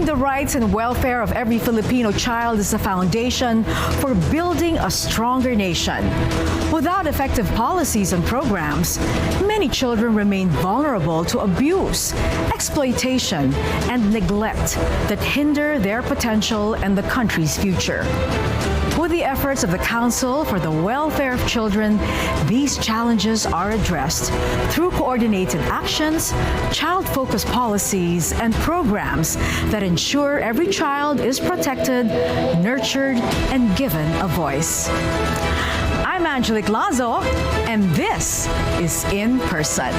Ensuring the rights and welfare of every Filipino child is the foundation for building a stronger nation. Without effective policies and programs, many children remain vulnerable to abuse, exploitation, and neglect that hinder their potential and the country's future. With the efforts of the Council for the Welfare of Children, these challenges are addressed through coordinated actions, child-focused policies, and programs that ensure every child is protected, nurtured, and given a voice. I'm Angelique Lazo, and this is In Person.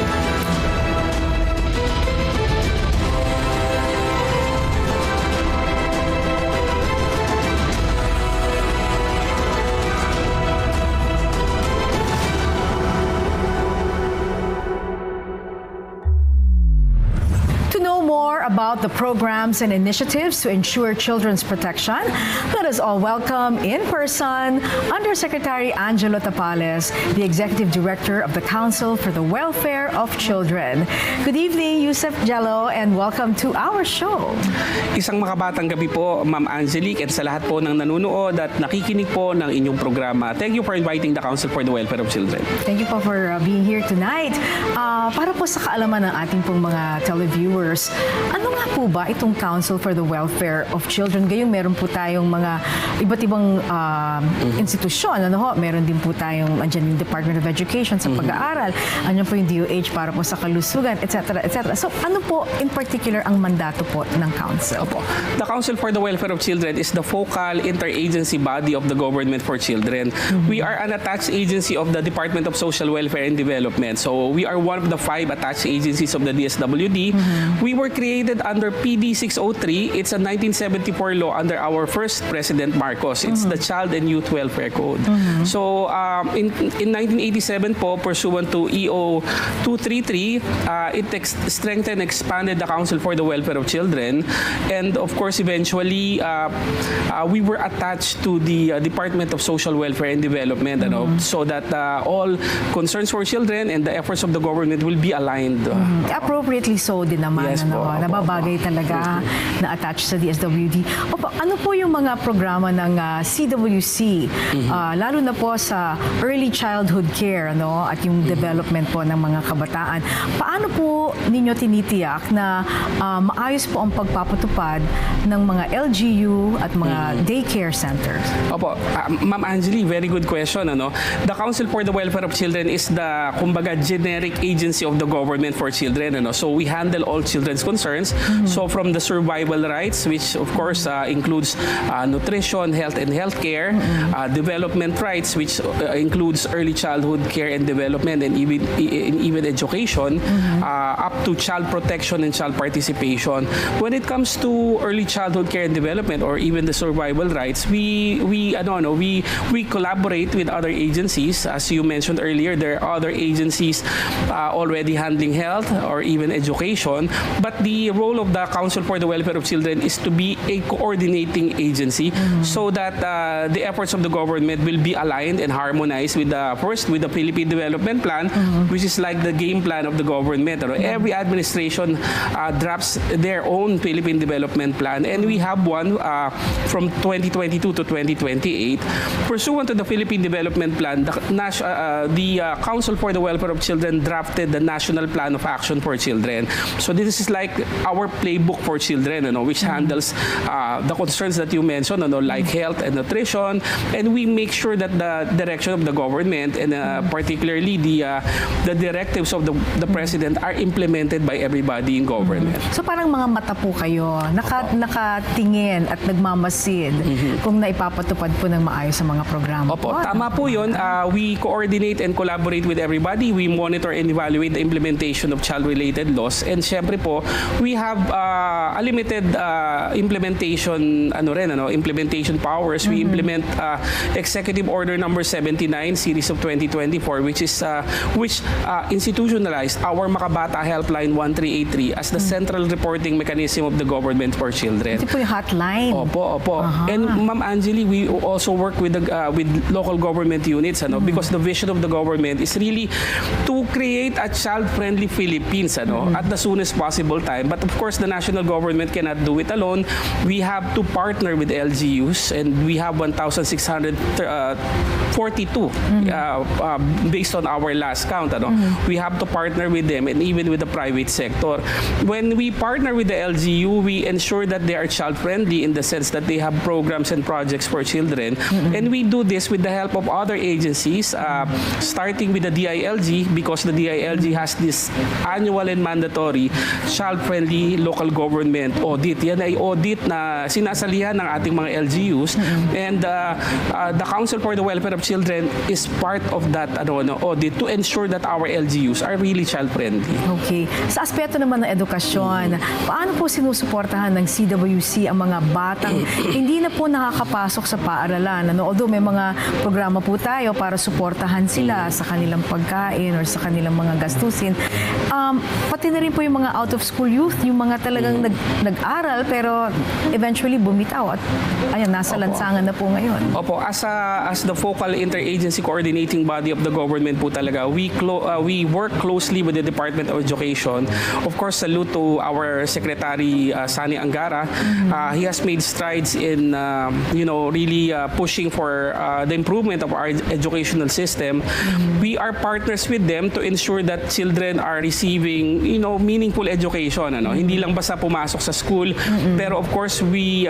About the programs and initiatives to ensure children's protection, let us all welcome in person Undersecretary Angelo Tapales, the Executive Director of the Council for the Welfare of Children. Good evening, Usec, Angelo, and welcome to our show. Isang makabatang gabi po, Ma'am Angelique, at sa lahat po ng nanunood at nakikinig po ng inyong programa. Thank you for inviting the Council for the Welfare of Children. Thank you po for being here tonight. Para po sa kaalaman ng ating pong mga televiewers, ano nga po ba itong Council for the Welfare of Children? Gayong meron po tayong mga iba't ibang institusyon. Ano ho? Meron din po tayong andyan yung Department of Education sa pag-aaral. Andyan po yung DOH para po sa kalusugan, etc. etc. So ano po in particular ang mandato po ng Council? Opo. The Council for the Welfare of Children is the focal interagency body of the government for children. We are an attached agency of the Department of Social Welfare and Development. So we are one of the 5 attached agencies of the DSWD. We were created under PD 603. It's a 1974 law under our first President Marcos. It's the Child and Youth Welfare Code. So in 1987 po, pursuant to EO 233, it strengthened and expanded the Council for the Welfare of Children. And of course, eventually, we were attached to the Department of Social Welfare and Development, so that all concerns for children and the efforts of the government will be aligned. Appropriately so din naman. Yes, po, nababagay talaga na attached sa DSWD. Opo, ano po yung mga programa ng CWC, lalo na po sa early childhood care at yung development po ng mga kabataan? Paano po ninyo tinitiyak na maayos po ang pagpapatupad ng mga LGU at mga daycare centers? Opo, Ma'am Angelique, very good question. The Council for the Welfare of Children is the, kumbaga, generic agency of the government for children. So we handle all children's concerns. So from the survival rights, which of course includes nutrition, health and healthcare, development rights, which includes early childhood care and development, and even education, up to child protection and child participation. When it comes to early childhood care and development, or even the survival rights, we collaborate with other agencies. As you mentioned earlier, there are other agencies already handling health or even education. But the role of the Council for the Welfare of Children is to be a coordinating agency, so that the efforts of the government will be aligned and harmonized with the Philippine Development Plan, which is like the game plan of the government. Every administration drafts their own Philippine Development Plan, and we have one from 2022 to 2028. Pursuant to the Philippine Development Plan, the Council for the Welfare of Children drafted the National Plan of Action for Children. So this is like our playbook for children, which handles the concerns that you mentioned, like health and nutrition, and we make sure that the direction of the government and particularly the directives of the President are implemented by everybody in government. So parang mga mata po kayo, nakatingin at nagmamasid kung naipapatupad po ng maayos sa mga programa. Opo, tama po yun. We coordinate and collaborate with everybody. We monitor and evaluate the implementation of child-related laws. And syempre po, we have a limited implementation powers. We implement Executive Order number 79 series of 2024, which institutionalized our Makabata Helpline 1383 as the central reporting mechanism of the government for children. Ito po yung hotline. Opo. And Ma'am Angelique, we also work with local government units, because the vision of the government is really to create a child-friendly Philippines, at the soonest possible time. But of course, the national government cannot do it alone. We have to partner with LGUs, and we have 1,642 based on our last count. We have to partner with them, and even with the private sector. When we partner with the LGU, we ensure that they are child-friendly in the sense that they have programs and projects for children. And we do this with the help of other agencies, starting with the DILG, because the DILG has this annual and mandatory child-friendly local government audit. Yan ay audit na sinasalihan ng ating mga LGUs. And the Council for the Welfare of Children is part of that audit to ensure that our LGUs are really child-friendly. Okay. Sa aspeto naman ng edukasyon, paano po sinusuportahan ng CWC ang mga batang hindi na po nakakapasok sa paaralan? Although may mga programa po tayo para suportahan sila sa kanilang pagkain or sa kanilang mga gastusin. Pati na rin po yung mga out-of-school youth, yung mga talagang nag-aral pero eventually bumitaw at ayan, nasa lansangan na po ngayon. Opo, as the focal interagency coordinating body of the government po talaga, we work closely with the Department of Education. Of course, salute to our Secretary Sani Angara. He has made strides in really pushing for the improvement of our educational system. We are partners with them to ensure that children are receiving meaningful education. Hindi lang basta pumasok sa school, pero of course we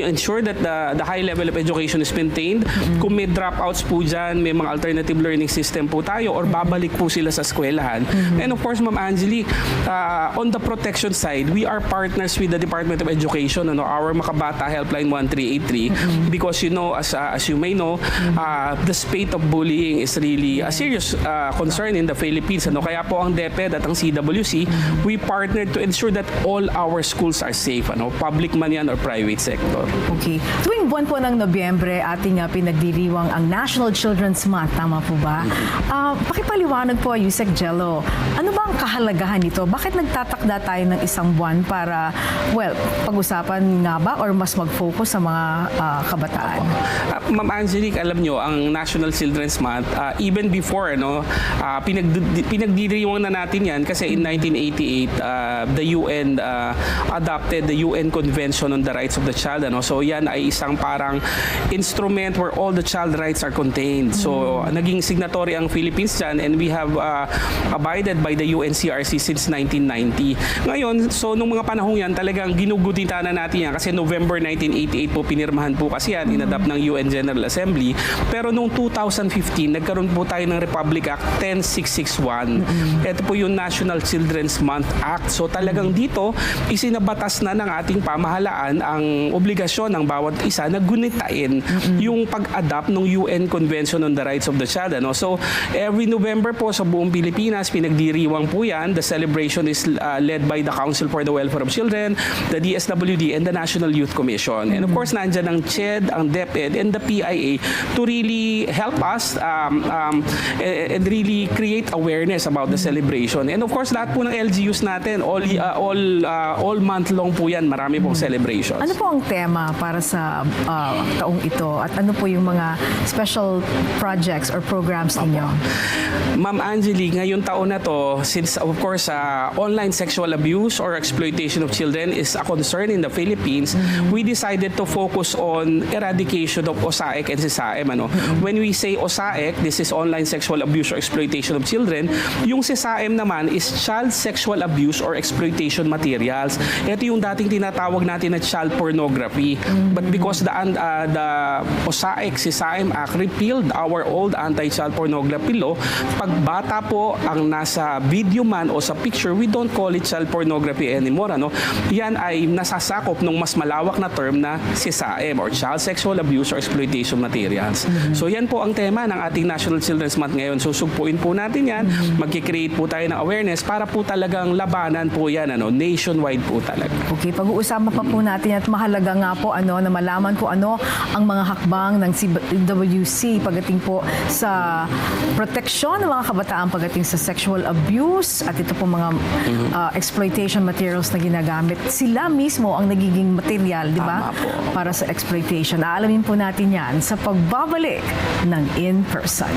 ensure that the high level of education is maintained. Kung may dropouts po dyan, may mga alternative learning system po tayo, or babalik po sila sa eskwelahan. And of course, Ma'am Angelique, on the protection side, we are partners with the Department of Education, our Makabata Helpline 1383, because as you may know, the spate of bullying is really a serious concern in the Philippines. Kaya po ang DepEd at ang CWC, we partnered to ensure that all our schools are safe, public man yan or private sector. Okay. Tuwing buwan po ng Nobyembre, ating pinagdiriwang ang National Children's Month. Tama po ba? Pakipaliwanag po, Usec Angelo, ano ba ang kahalagahan nito? Bakit nagtatakda tayo ng isang buwan para, pag-usapan nga ba or mas mag-focus sa mga kabataan? Ma'am Angelique, alam nyo, ang National Children's Month, even before, pinagdiriwang na natin yan kasi in 1988, the UN adopted the UN Convention on the Rights of the Child. So yan ay isang parang instrument where all the child rights are contained. So naging signatory ang Philippines dyan, and we have abided by the UNCRC since 1990. Ngayon, so nung mga panahong yan, talagang ginugutinta na natin yan kasi November 1988 po pinirmahan po kasi yan, inadapt ng UN General Assembly. Pero noong 2015, nagkaroon po tayo ng Republic Act 10661. Ito po yung National Children's Month Act. So talagang dito, isinabatas na ng ating pamahalaan ang obligasyon ng bawat isa na gunitain yung pag-adapt ng UN Convention on the Rights of the Child. So every November po sa buong Pilipinas, pinagdiriwang po yan. The celebration is led by the Council for the Welfare of Children, the DSWD, and the National Youth Commission. And of course, nandyan ang CHED, ang DepEd, and the PIA to really help us and really create awareness about the celebration. And of course, lahat po ng LGUs natin, all month long po yan, marami pong celebrations. Ano po ang tema para sa taong ito? At ano po yung mga special projects or programs ninyo? Ma'am Angelique, ngayong taon na to, since of course online sexual abuse or exploitation of children is a concern in the Philippines, we decided to focus on eradication of OSAEC and SISAEM. When we say OSAEC, this is online sexual abuse or exploitation of children. Yung SISAEM naman is child sexual abuse or exploitation materials. Ito yung dating tinatawag natin na child pornography. But because the OSAEC SISAEM Act repealed our old anti-child pornography law, pag bata po ang nasa video man o sa picture, we don't call it child pornography anymore. Yan ay nasasakop ng mas malawak na term na SISAEM or child sexual abuse or exploitation materials. So yan po ang tema ng ating National Children's Month ngayon. Susugpuin po natin yan. Magkikreate po tayo ng awareness para po talagang labanan po yan. Nationwide po talaga. Okay, pag-uusapan pa po natin at mahalaga nga po na malaman ko ang mga hakbang ng CWC pagdating po sa proteksyon ng mga kabataan pagdating sa sexual abuse at ito po mga exploitation materials na ginagamit. Sila mismo ang nagiging material, di ba? Para sa exploitation. Aalamin po natin yan sa pagbabalik ng In Person.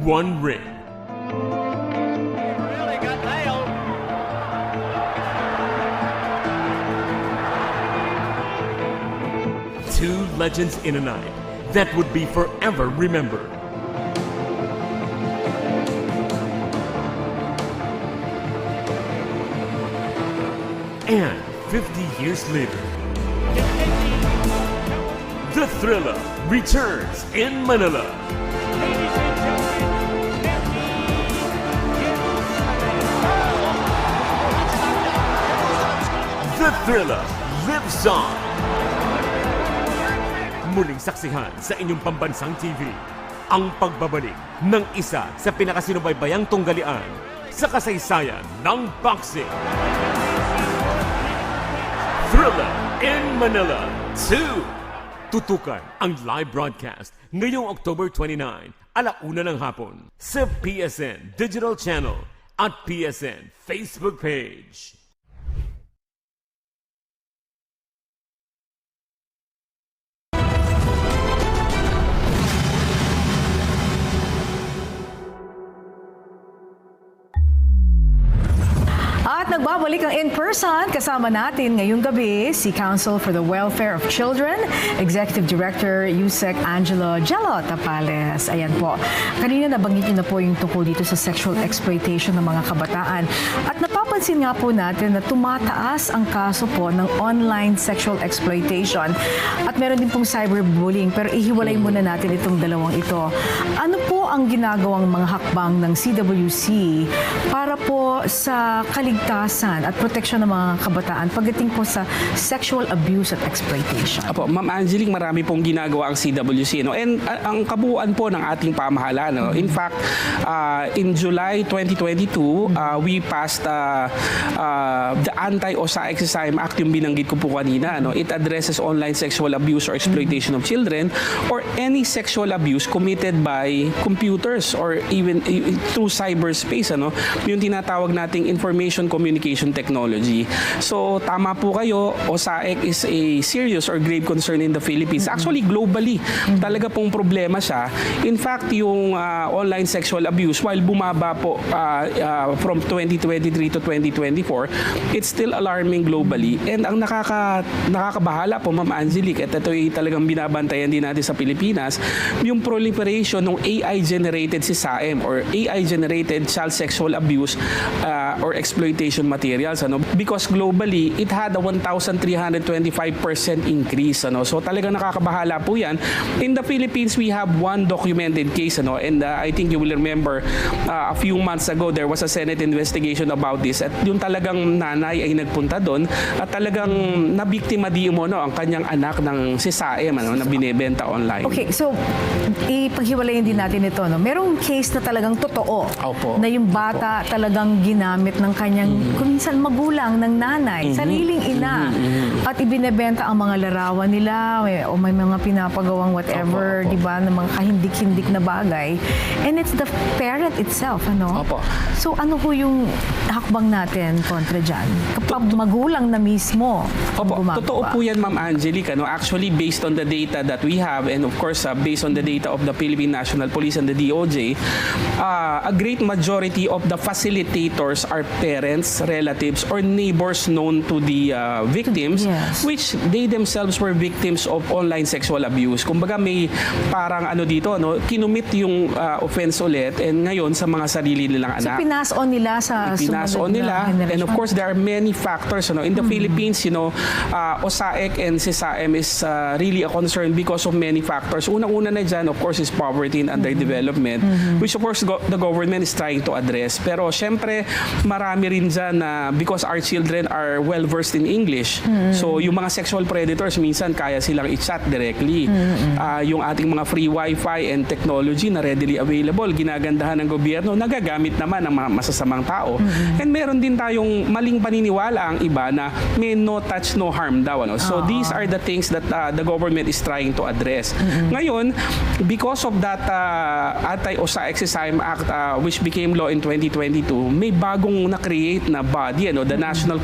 one ring. Really got nailed. Two legends in a night that would be forever remembered. And 50 years later, the thriller returns in Manila. The thriller lives on. Muling saksihan sa inyong pambansang TV ang pagbabalik ng isa sa pinakasinubaybayang tunggalian sa kasaysayan ng boxing. Thriller in Manila 2. Tutukan ang live broadcast ngayong October 29, 1:00 ng hapon sa PSN Digital Channel at PSN Facebook page. At nagbabalik ang in-person, kasama natin ngayong gabi si Council for the Welfare of Children, Executive Director Usec Angelo Tapales. Ayan po. Kanina nabanggit niyo na po yung tungkol dito sa sexual exploitation ng mga kabataan. At napapansin nga po natin na tumataas ang kaso po ng online sexual exploitation. At meron din pong cyberbullying. Pero ihiwalay muna natin itong dalawang ito. Ano po ang ginagawang mga hakbang ng CWC para po sa kaligtasan at proteksyon ng mga kabataan pagdating po sa sexual abuse at exploitation? Apo, Ma'am Angelique, marami pong ginagawa ang CWC. No? And ang kabuuan po ng ating pamahalaan. No? In fact, in July 2022, we passed the Anti-OSAIC Act, yung binanggit ko po kanina. No? It addresses online sexual abuse or exploitation of children or any sexual abuse committed by computers or even through cyberspace. Ano? Yung tinatawag nating information communication technology. So, tama po kayo, OSAIC is a serious or grave concern in the Philippines. Actually, globally, talaga pong problema siya. In fact, yung online sexual abuse, while bumaba po from 2023 to 2024, it's still alarming globally. And ang nakakabahala po, Ma'am Angelique, at ito ay talagang binabantayan din natin sa Pilipinas, yung proliferation ng AI-generated SISAM or AI-generated child sexual abuse or exploitation materials, ano, because globally it had a 1,325% increase, ano. So talagang nakakabahala po yan. In the Philippines, we have one documented case, ano, and I think you will remember a few months ago there was a Senate investigation about this at yung talagang nanay ay nagpunta doon at talagang nabiktima di umano ang kanyang anak ng SISAM, ano, na binebenta online. Okay, so ipaghiwalayin din natin ito, no? Merong case na talagang totoo. Opo. Na yung bata talagang ginamit ng kanyang kuminsan magulang, ng nanay, sariling ina. At ibinebenta ang mga larawan nila o may mga pinapagawang whatever, di ba, ng mga kahindik-hindik na bagay. And it's the parent itself, ano? Opo. So ano ho yung hakbang natin kontra dyan? Kapag magulang na mismo Opo, gumagawa. totoo po yan, Ma'am Angelique. Ano? Actually, based on the data that we have and of course, based on the data of the Philippine National Police and the DOJ, a great majority of the facilitators are parents, relatives, or neighbors known to the victims, Yes. which they themselves were victims of online sexual abuse. Kumbaga may parang ano dito, no, kinumit yung offense ulit and ngayon sa mga sarili nilang So anak. pinas-on nila sa Pinas on sumunod na nila. And of henerasyon. course, there are many factors. In the Philippines, OSAIC and SISAM is really a concern because of many factors. Unang-una na dyan, of course, is poverty and underdevelopment, which of course the government is trying to address. Pero syempre, marami rin dyan na because our children are well-versed in English. So yung mga sexual predators, minsan kaya silang i-chat directly. Yung ating mga free wifi and technology na readily available, ginagandahan ng gobyerno, nagagamit naman ng mga masasamang tao. And meron din tayong maling paniniwala ang iba na may no touch, no harm daw. Ano? So these are the things that the government is trying to address. Ngayon, because of that Anti-OSAIC Act which became law in 2022, may bagong na-create na body, the National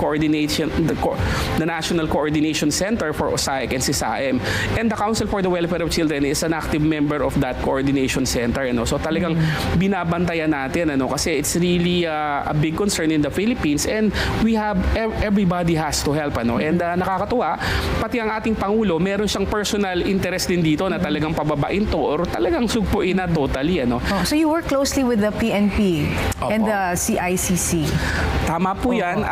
Coordination Center for OSAIC and CSAM. And the Council for the Welfare of Children is an active member of that coordination center. So talagang binabantayan natin kasi it's really a big concern in the Philippines, and we have everybody has to help. And nakakatuwa, pati ang ating Pangulo, meron siyang personal interest din dito na talagang pababain to or talagang sugpuin na totally. So you work closely with the PNP and the CICC. Tama po yan.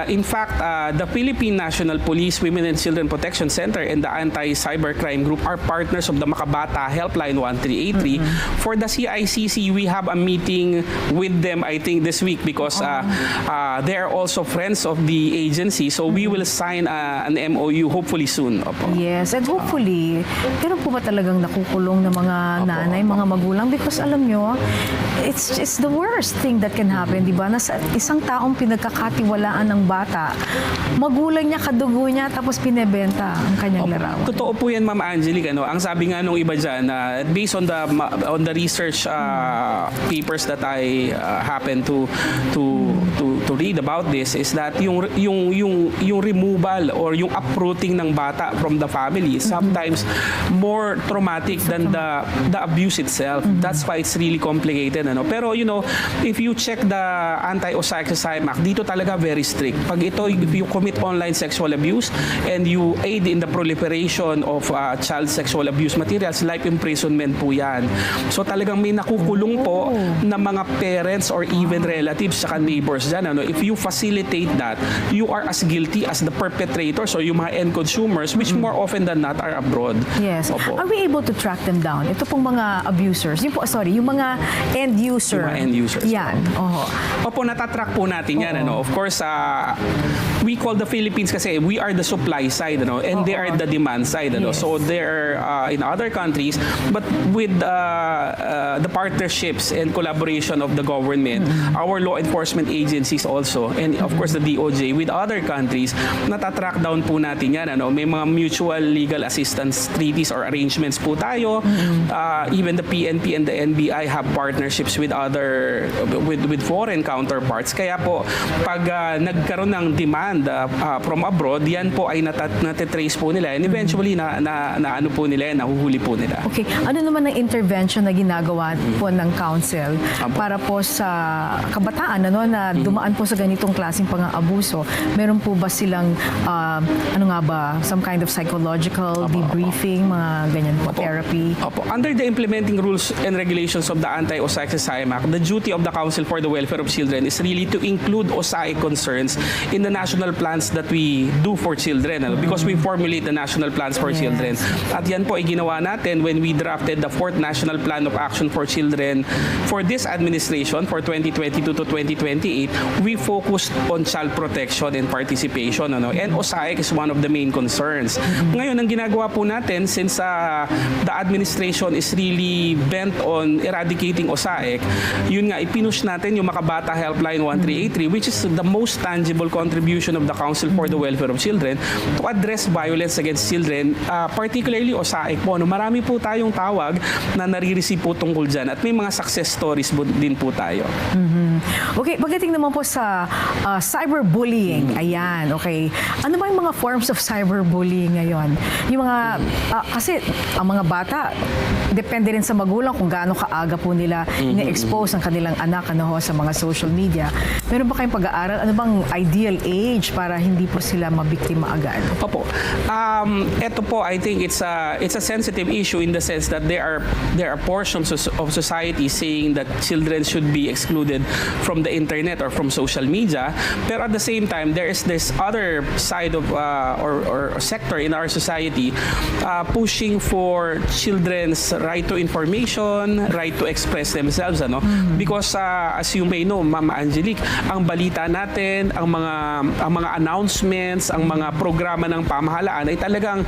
In fact, the Philippine National Police Women and Children Protection Center and the Anti-Cybercrime Group are partners of the Makabata Helpline 1383. For the CICC, we have a meeting with them, I think, this week because they are also friends of the agency. So we will sign an MOU hopefully soon. Opo. Yes, and hopefully, meron po ba talagang nakukulong na mga nanay, mga magulang? Because alam nyo, it's the worst thing that can happen, di ba? Nasa isang taong pinagkakatiwalaan ng bata, magulang niya, kadugo niya, tapos pinebenta ang kanyang larawan. Totoo po yan, Ma'am Angelique. Ang sabi nga nung iba dyan, based on the research papers that I happen to read about this, is that yung removal or yung uprooting ng bata from the family is sometimes more traumatic than the abuse itself. That's why it's really complicated. Pero if you check the Anti-OSAIC Act, dito talaga very strict. Pag if you commit online sexual abuse and you aid in the proliferation of child sexual abuse materials, life imprisonment po yan. So talagang may nakukulong po na mga parents or even relatives saka neighbors dyan. If you facilitate that, you are as guilty as the perpetrators or yung mga end consumers, which more often than not are abroad. Yes. Opo. Are we able to track them down? Ito pong mga abusers, yung mga end user. Yung mga end users. Yan. Opo, natatrack po natin yan. Of course, we call the Philippines kasi we are the supply side, and they are the demand side. Yes. So they're in other countries, but with the partnerships and collaboration of the government, our law enforcement agencies also, and of course the DOJ with other countries, natatrack down po natin yan. May mga mutual legal assistance treaties or arrangements po tayo. Even the PNP and the NBI have partnerships with foreign counterparts. Kaya po, pag nagkaroon ng demand from abroad, yan po ay natitrace po nila, and eventually ano po nila, nahuhuli po nila. Okay. Ano naman ang intervention na ginagawa po ng council para po sa kabataan na dumaan po sa ganitong klaseng pang-aabuso? Meron po ba silang some kind of psychological debriefing, mga ganyan po, therapy? Under the implementing rules and regulations of the Anti-OSAIC Act, the duty of the Council for the Welfare of Children is really to include OSAIC concerns in the national plans that we do for children, because we formulate the national plans for children. At yan po ay ginawa natin when we drafted the 4th National Plan of Action for Children for this administration for 2022 to 2028. We focused on child protection and participation, and OSAIC is one of the main concerns. Ngayon, ang ginagawa po natin, since the administration is really bent on eradicating OSAIC, yun nga, ipinush natin yung Makabata Helpline 1383, which is the most tangible contribution of the Council for the Welfare of Children to address violence against children, particularly OSAIC po. Marami po tayong tawag na nare-receive po tungkol dyan, at may mga success stories din po tayo. Okay, pagdating naman po sa cyberbullying, ayan, okay. Ano ba yung mga forms of cyberbullying ngayon? Yung mga, kasi ang mga bata, depende rin sa magulang kung gaano kaaga po nila ina-expose ang kanilang anak sa mga social media. Meron ba kayong pag-aaral? Ano bang ideal age para hindi po sila mabiktima agad? Opo. Ito po, I think it's a sensitive issue in the sense that there are portions of society saying that children should be excluded from the internet or from social media. Pero at the same time, there is this other side of or sector in our society pushing for children's right to information, right to express themselves, because as you may know, Ma'am Angelique, ang balita natin, ang mga announcements, ang mga programa ng pamahalaan ay talagang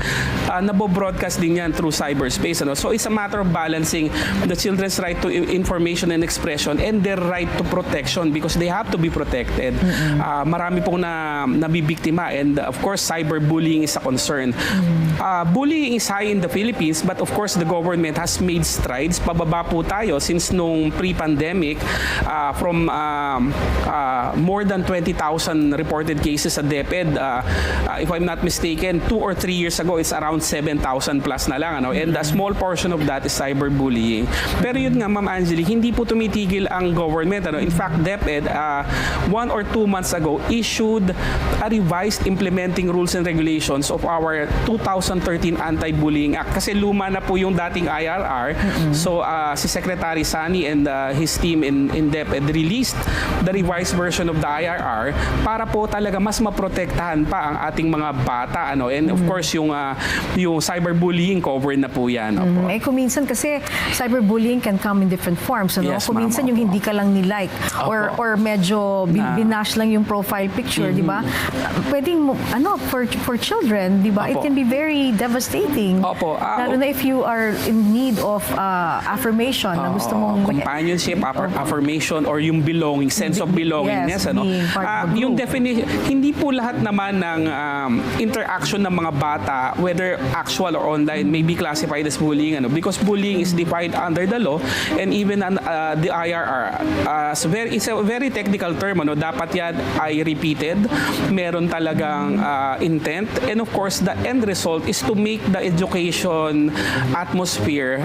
nabo-broadcast din yan through cyberspace. So it's a matter of balancing the children's right to information and expression and their right to protection, because they have to be protected protected. Marami pong nabibiktima, and of course cyberbullying is a concern. Bullying is high in the Philippines, but of course the government has made strides. Pababa po tayo since nung pre-pandemic, from more than 20,000 reported cases sa DepEd. If I'm not mistaken, 2 or 3 years ago, it's around 7,000 plus na lang. And a small portion of that is cyberbullying. Pero yun nga, Ma'am Angelique, hindi po tumitigil ang government. In fact, DepEd, 1 or 2 months ago, issued a revised implementing rules and regulations of our 2013 Anti-Bullying Act. Kasi luma na po yung dating IRR. So, si Secretary Sani and his team in DepEd released the revised version of the IRR para po talaga mas maprotektahan pa ang ating mga bata. And of course, yung cyberbullying covered na po yan. Kung minsan kasi cyberbullying can come in different forms. Yes, kung minsan yung hindi ka lang ni-like or medyo binash lang yung profile picture, di ba? Pwedeng, for children, di ba? It can be very devastating. Lalo na if you are in need of affirmation na gusto mong companionship, affirmation, or yung belonging, sense of belongingness. Yung definition, hindi po lahat naman ng interaction ng mga bata, whether actual or online, may be classified as bullying. Because bullying is defined under the law and even the IRR. It's a very technical term. Dapat yan ay repeated. Meron talagang intent. And of course, the end result is to make the education atmosphere,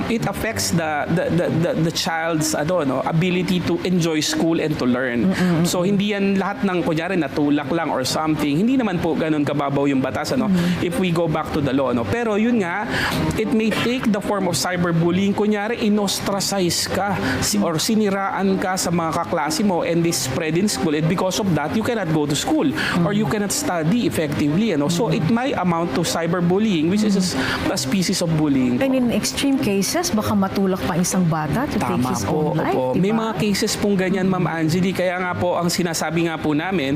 it affects the child's ability to enjoy school and to learn. So hindi yan lahat ng kunyari natulak lang or something. Hindi naman po ganun kababaw yung batas if we go back to the law. Pero yun nga, it may take the form of cyberbullying. Kunyari inostracize ka or siniraan ka sa mga kaklase mo and they spread in school, and because of that you cannot go to school or you cannot study effectively. So it might amount to cyberbullying, which is a species of bullying. And in extreme cases, baka matulak pa isang bata to take his own life. Diba? May mga cases pong ganyan, Ma'am Angelique. Kaya nga po, ang sinasabi nga po namin,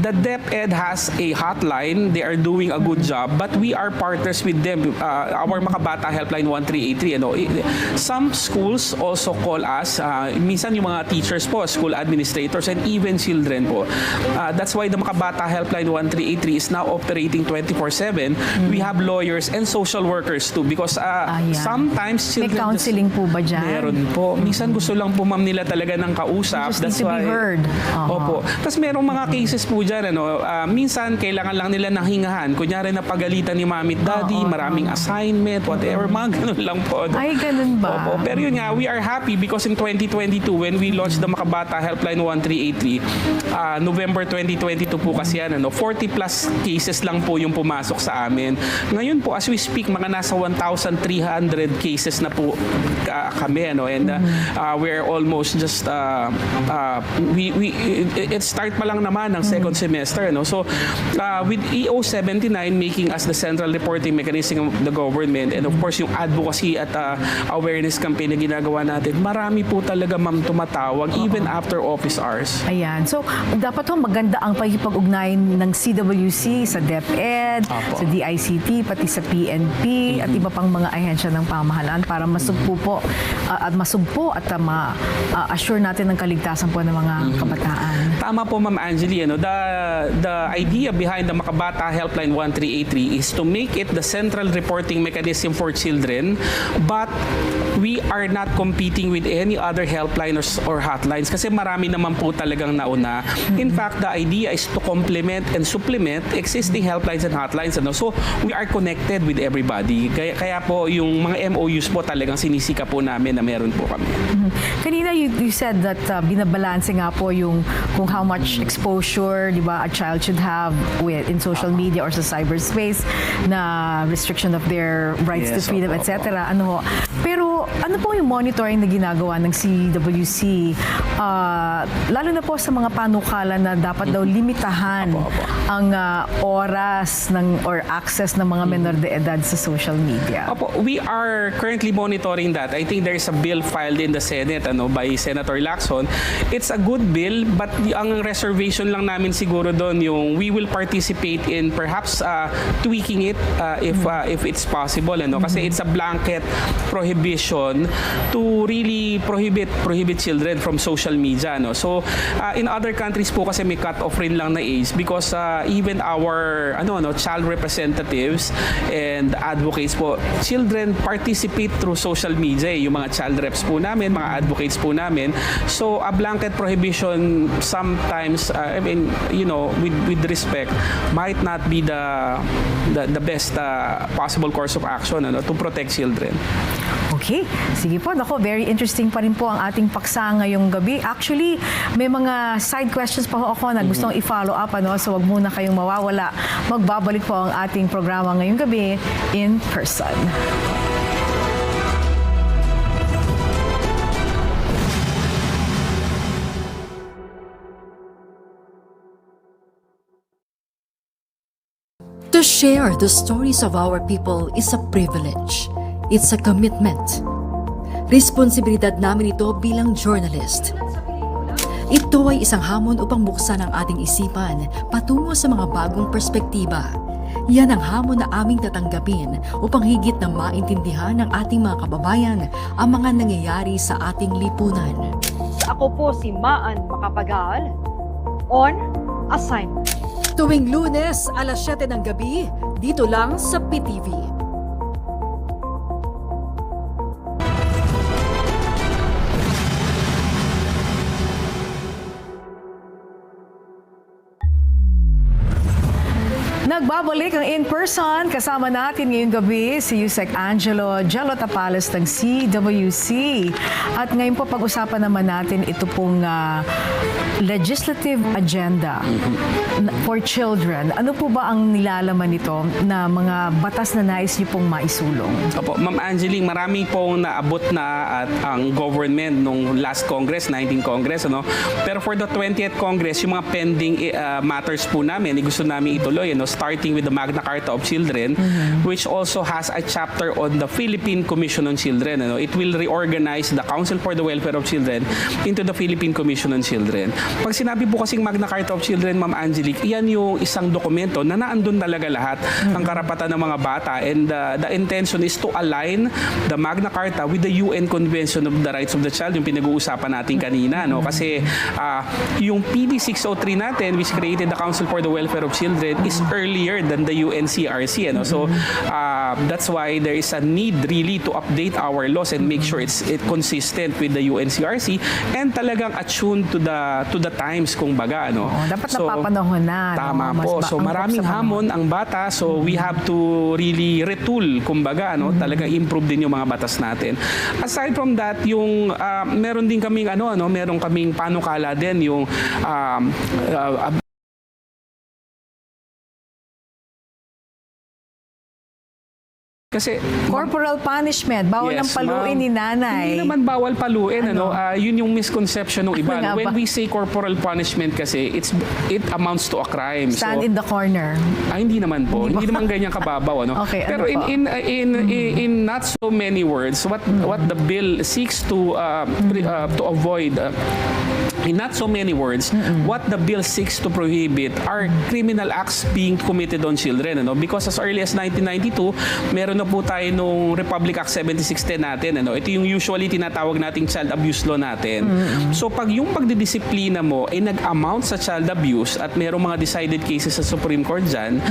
the DepEd has a hotline. They are doing a good job, but we are partners with them. Our Makabata Helpline 1383. Some schools also call us. Minsan yung mga teachers po, school administrators, and even children po. That's why the Makabata Helpline 1383 is now operating 24/7. We have lawyers and social workers too, because sometimes children... May counseling po ba dyan? Meron po. Minsan gusto lang po, ma'am, nila talaga ng kausap. Just need to be heard. Opo. Tapos merong mga cases po dyan, minsan kailangan lang nila ng hingahan. Kunyari na pagalitan ni mami at daddy, maraming assignment, whatever, mga ganun lang po. Ay, ganun ba? Opo. Pero yun nga, we are happy because in 2022, when we launched the Makabata Helpline 1383, November 2022 po kasi yan, 40 plus cases lang po yung pumasok sa amin. Ngayon po, as we speak, mga nasa 1,300 cases na po kami, and we're almost just it start pa lang naman ng second semester, so with EO 79 making us the central reporting mechanism of the government, and of course yung advocacy at awareness campaign na ginagawa natin, marami po talaga, ma'am, tumatawag even after office hours. Ayan, so dapat maganda ang pakikipag-ugnayan ng CWC sa DepEd, sa DICT, pati sa PNP at iba pang mga ahensya ng pamahalaan para masugpo at ma-assure natin ang kaligtasan po ng mga kabataan. Tama po, Ma'am Angelique. The idea behind the Makabata Helpline 1383 is to make it the central reporting mechanism for children, but we are not competing with any other helplines or hotlines kasi marami naman po talagang nauna. In fact, the idea is to complement and supplement existing helplines and hotlines. So, we are connected with everybody. Kaya po, yung mga MOUs po talagang sinisika po namin na meron po kami. Kanina you said that binabalanse nga po yung kung how much exposure, di ba, a child should have in social media or sa cyberspace, na restriction of their rights to freedom, etc. Pero ano po yung monitoring na ginagawa ng CWC, lalo na po sa mga panukala na dapat daw limitahan ang oras or access ng mga menor de edad sa social media? We are currently monitoring that. I think there is a bill filed in the Senate by Senator Lacson. It's a good bill, but ang reservation lang namin siguro doon yung we will participate in perhaps tweaking it if it's possible. Kasi it's a blanket prohibition prohibition to really prohibit children from social media, no. So in other countries po kasi may cut off rin lang na age because even our child representatives and advocates po, children participate through social media, yung mga child reps po namin, mga advocates po namin. So a blanket prohibition sometimes with respect might not be the best possible course of action to protect children. Okay. Sige po. Nako, very interesting pa rin po ang ating paksa ngayong gabi. Actually, may mga side questions pa ako na gustong i-follow up. So wag muna kayong mawawala. Magbabalik po ang ating programa ngayong gabi in person. To share the stories of our people is a privilege. It's a commitment. Responsibilidad namin ito bilang journalist. Ito ay isang hamon upang buksan ang ating isipan patungo sa mga bagong perspektiba. Yan ang hamon na aming tatanggapin upang higit na maintindihan ng ating mga kababayan ang mga nangyayari sa ating lipunan. Ako po si Maan Makapagal, on assignment. Tuwing Lunes, alas 7 ng gabi, dito lang sa PTV. Nagbabalik ang in-person. Kasama natin ngayong gabi si Usec Angelo Tapales ng CWC. At ngayon po pag-usapan naman natin ito pong legislative agenda for children. Ano po ba ang nilalaman nito na mga batas na nais niyo pong maisulong? Opo, Ma'am Angelique, marami pong naabot na at ang government nung last Congress, 19th Congress, Pero for the 20th Congress, yung mga pending matters po namin, gusto namin ituloy, starting with the Magna Carta of Children, which also has a chapter on the Philippine Commission on Children. It will reorganize the Council for the Welfare of Children into the Philippine Commission on Children. Pag sinabi po kasing Magna Carta of Children, Ma'am Angelique, iyan yung isang dokumento na naandun talaga lahat ang karapatan ng mga bata, and the intention is to align the Magna Carta with the UN Convention of the Rights of the Child, yung pinag-uusapan natin kanina. Kasi yung PD 603 natin, which created the Council for the Welfare of Children, is earlier than the UNCRC. So that's why there is a need really to update our laws and make sure it's consistent with the UNCRC and talagang attuned to the times, kumbaga. Dapat napapanahon na. Tama po. So maraming hamon ang bata, so we have to really retool, kumbaga, talagang improve din yung mga batas natin. Aside from that, yung meron din kaming meron kaming panukala din yung kasi corporal punishment, bawal Yes, ng paluin ni nanay. Hindi naman bawal paluin, yun yung misconception ng iba. When we say corporal punishment kasi, it amounts to a crime. Stand in the corner. Hindi naman po. Hindi naman ganyan kababaw, Okay, Pero in not so many words, what the bill seeks to avoid, in not so many words, what the bill seeks to prohibit are criminal acts being committed on children. Because as early as 1992, meron na po tayo nung Republic Act 7610 natin. Ito yung usually tinatawag nating child abuse law natin. So pag yung pagdidisiplina mo ay nag-amount sa child abuse at merong mga decided cases sa Supreme Court dyan,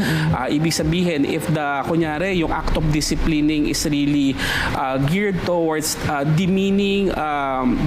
ibig sabihin, if kunyari, yung act of disciplining is really geared towards demeaning,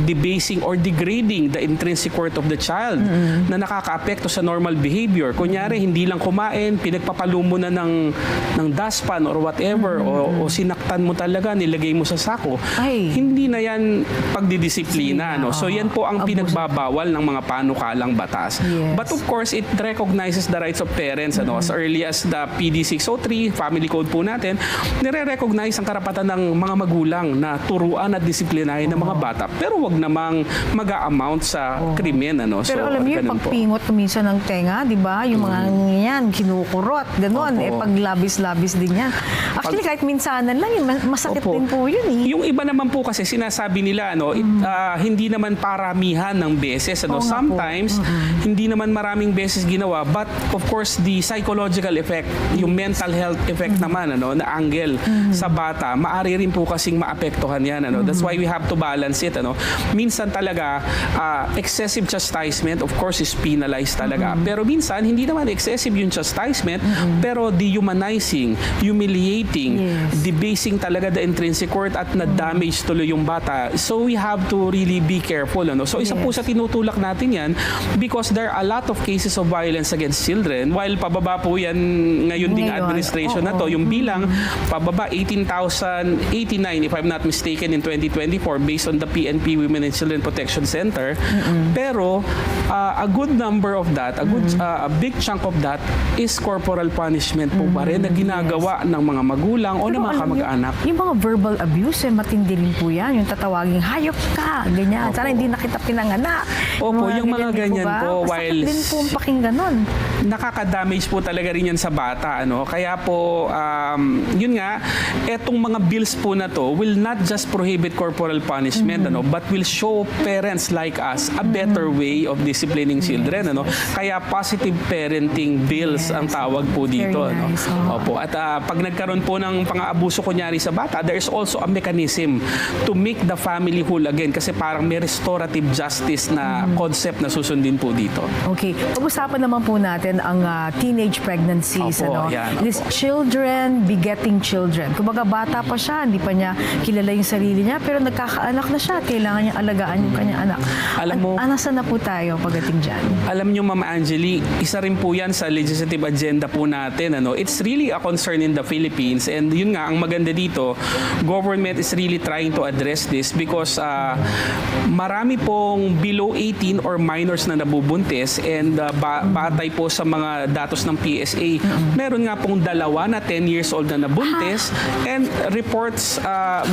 debasing, or degrading the intrinsic worth of the child na nakaka-apekto sa normal behavior. Kunyari, hindi lang kumain, pinagpapalo mo na ng dustpan or whatever, o sinaktan mo talaga, nilagay mo sa sako. Hindi na yan pagdidisiplina. So yan po ang pinagbabawal ng mga panukalang batas. Yes. But of course, it recognizes the rights of parents. As early as the PD 603, Family Code po natin, nire-recognize ang karapatan ng mga magulang na turuan at disiplinahin ng mga bata. Pero wag namang mag-a-amount sa krimen. Ano? Pero alam niyo, ganun po. pagpingot minsan ng tenga, di ba? Yung mga yan, kinukurot, gano'n. Opo. Pag labis-labis din yan. Actually, kahit minsanan lang, yun, masakit Opo. din po yun eh. Yung iba naman po kasi sinasabi nila, hindi naman paramihan ng beses. Oo nga po. Sometimes, hindi naman maraming beses ginawa, but of course, the psychological effect, yung mental health effect naman, na angle sa bata, maaari rin po kasing maapektuhan yan. That's why we have to balance it. Minsan talaga, excessive chastisement, of course, is penalized talaga. Pero minsan, hindi naman excessive yung chastisement, pero dehumanizing, humiliating, debasing talaga the intrinsic worth at na-damage tuloy yung bata. So we have to really be careful. So isa po sa tinutulak natin yan because there are a lot of cases of violence against children. While pababa po yan ngayon ding administration na to, yung bilang pababa 18,089 if I'm not mistaken in 2024 based on the PNP Women and Children Protection Center. Pero a good number of that, a big chunk of that is corporal punishment po pa rin na ginagawa ng mga magulang o ng mga kamag-anak. Yung mga verbal abuse, matindi rin po yan. Yung tatawaging, hayop ka, ganyan. Sana hindi na kita pinanganak. Opo, yung mga ganyan po, while din po ang pakinggan nun. Nakaka-damage po talaga rin yan sa bata. Kaya po, yun nga, etong mga bills po na to will not just prohibit corporal punishment, but will show parents like us a better way of disciplining children. Kaya positive parenting bills ang tawag po dito. Very nice. Opo. At pag nagkaroon po ng pang-aabuso kunyari sa bata, there is also a mechanism to make the family whole again kasi parang may restorative justice na concept na susundin po dito. Okay. Pag-usapan naman po natin ang teenage pregnancies. Opo, yan, opo. These children begetting children. Kumbaga bata pa siya, hindi pa niya kilala yung sarili niya, pero nagkakaanak na siya at kailangan niyang alagaan yung kanyang anak. Alam mo, Nasaan na po tayo pagdating dyan? alam niyo, Ma'am Angelique, isa rin po yan sa legislative agenda po natin. It's really a concern in the Philippines and yun nga, ang maganda dito, government is really trying to address this because marami pong below 18 or minors na nabubuntis and batay po sa mga datos ng PSA, meron nga pong dalawa na 10 years old na nabuntis and reports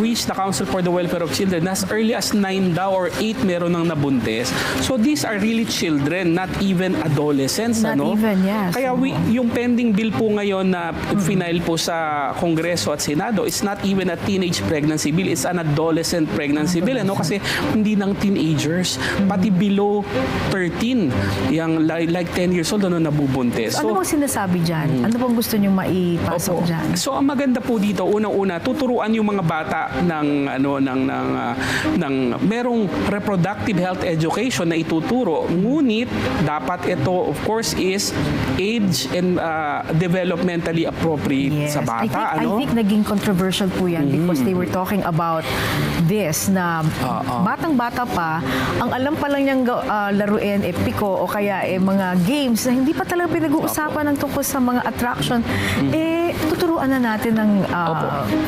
reach the Council for the Welfare of Children as early as 9 daw or 8 meron nang nabuntis. So these are really children, not even adolescents. Not even, yes. Kaya yung pending bill po ngayon na final po sa Kongreso at Senado, it's not even a teenage pregnancy bill, it's an adolescent pregnancy bill. Kasi hindi ng teenagers, pati below 13, yung like 10 years old nabubuntis. Ano bang sinasabi dyan? Ano bang gusto niyong maipasok dyan? So ang maganda po dito, unang-una, tuturuan yung mga bata ng merong reproductive health education na ituturo. Ngunit dapat ito of course is age and developmentally appropriate sa bata. I think naging controversial po yan because they were talking about this na batang-bata pa, ang alam pa lang niyang laruin piko o kaya mga games na hindi pa talaga pinag-uusapan ng tungkol sa mga attraction. Tuturuan na natin ng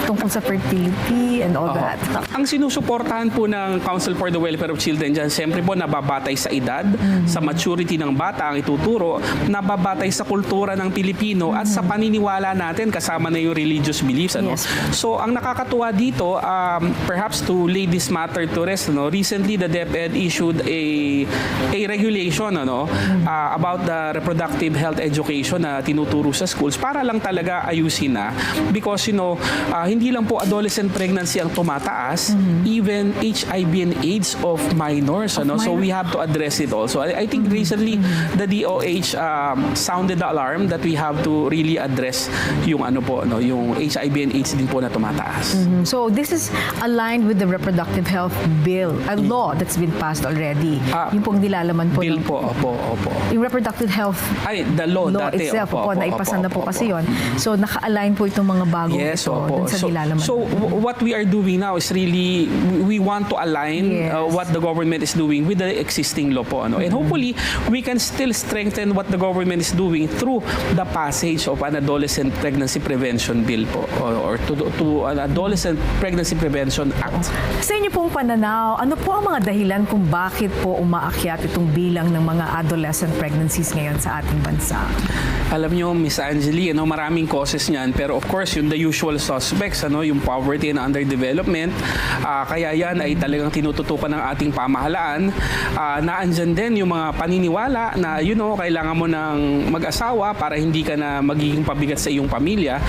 tungkol sa fertility and all that. Ang sinusuportahan po ng Council for the Welfare of Children dyan, siyempre po nababatay sa edad, sa maturity ng bata ang ituturo, nababatay sa kultura ng Pilipino at sa paniniwala natin kasama na yung religious beliefs. Yes. So ang nakakatuwa dito, perhaps to lay this matter to rest, recently the DepEd issued a regulation about the reproductive health education na tinuturo sa schools para lang talaga ayusin na because hindi lang po adolescent pregnancy ang tumataas, even HIV and AIDS of minors. So we have to address it also. I think recently the DOH sounded the alarm that we have to really address yung yung HIV and AIDS din po na tumataas. So this is aligned with the reproductive health bill, a law that's been passed already. Yung pong nilalaman po Bill po, opo. Yung reproductive health The law dati, itself, naipasa na po kasi yon. So naka-align po itong mga bagong ito dun sa nilalaman. So what we are doing now is really we want to align what the government is doing with the existing law po. And hopefully we can still strengthen what the government is doing through the passage of an adolescent pregnancy prevention bill po or to an adolescent pregnancy prevention act. Sa inyo pong pananaw, ano po ang mga dahilan kung bakit po umaakyat itong bilang ng mga adolescent pregnancies ngayon sa ating bansa? Alam nyo, Miss Angelique, maraming causes niyan. Pero of course, yung the usual suspects, yung poverty and underdevelopment, kaya yan ay talagang tinututukan ng ating pamahalaan. naandyan din yung mga paniniwala na kailangan mo ng mag-asawa para hindi ka na magiging pabigat sa iyong pamilya.